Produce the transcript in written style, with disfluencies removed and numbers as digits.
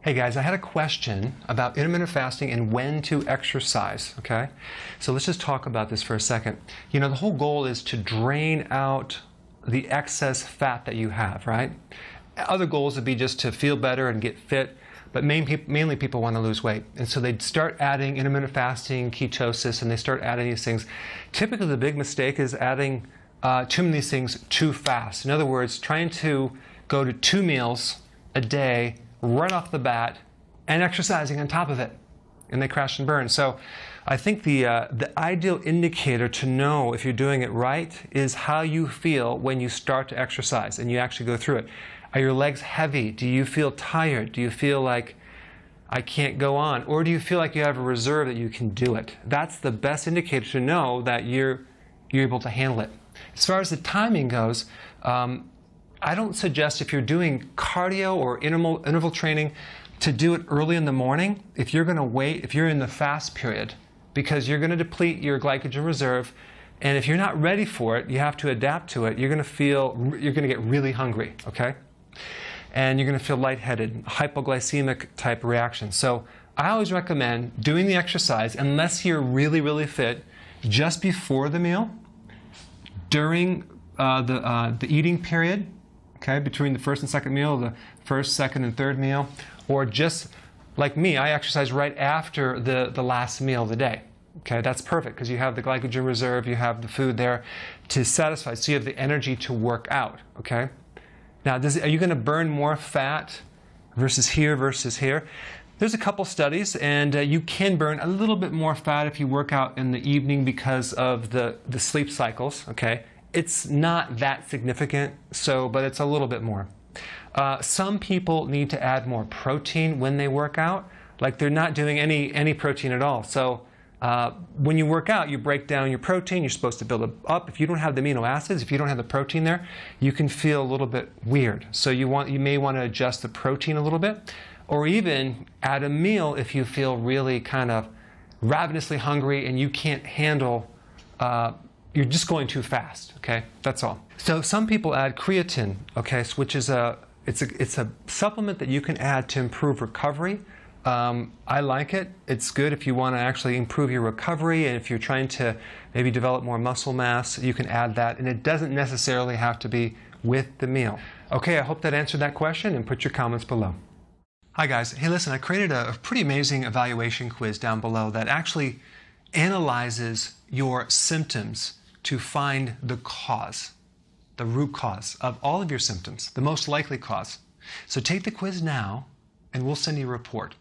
Hey guys, I had a question about intermittent fasting and when to exercise, okay? So let's just talk about this for a second. You know, the whole goal is to drain out the excess fat that you have, right? Other goals would be just to feel better and get fit, but mainly people want to lose weight. And so they start adding intermittent fasting, ketosis, and they start adding these things. Typically the big mistake is adding too many things too fast. In other words, trying to go to 2 meals a day right off the bat and exercising on top of it, and they crash and burn. So I think the ideal indicator to know if you're doing it right is how you feel when you start to exercise and you actually go through it. Are your legs heavy? Do you feel tired? Do you feel like I can't go on? Or do you feel like you have a reserve that you can do it? That's the best indicator to know that you're able to handle it. As far as the timing goes, I don't suggest if you're doing cardio or interval training to do it early in the morning if you're going to wait, if you're in the fast period, because you're going to deplete your glycogen reserve, and if you're not ready for it, you have to adapt to it. You're going to get really hungry, okay? And you're going to feel lightheaded, hypoglycemic type reaction. So I always recommend doing the exercise, unless you're really, really fit, just before the meal, during the eating period, okay, between the first and second meal, the first, second, and third meal, or just like me, I exercise right after the last meal of the day. Okay, that's perfect because you have the glycogen reserve, you have the food there to satisfy, so you have the energy to work out. Okay, now are you going to burn more fat versus here versus here? There's a couple studies, and you can burn a little bit more fat if you work out in the evening because of the sleep cycles. Okay. It's not that significant, but it's a little bit more. Some people need to add more protein when they work out, like they're not doing any protein at all. So when you work out, you break down your protein. You're supposed to build it up. If you don't have the amino acids, if you don't have the protein there, you can feel a little bit weird. So you may want to adjust the protein a little bit, or even add a meal if you feel really kind of ravenously hungry and you can't handle you're just going too fast, okay? That's all. So some people add creatine, okay, which is it's a supplement that you can add to improve recovery. I like it. It's good if you want to actually improve your recovery, and if you're trying to maybe develop more muscle mass, you can add that, and it doesn't necessarily have to be with the meal. Okay, I hope that answered that question, and put your comments below. Hi guys. Hey, listen, I created a pretty amazing evaluation quiz down below that actually analyzes your symptoms to find the cause, the root cause of all of your symptoms, the most likely cause. So take the quiz now, and we'll send you a report.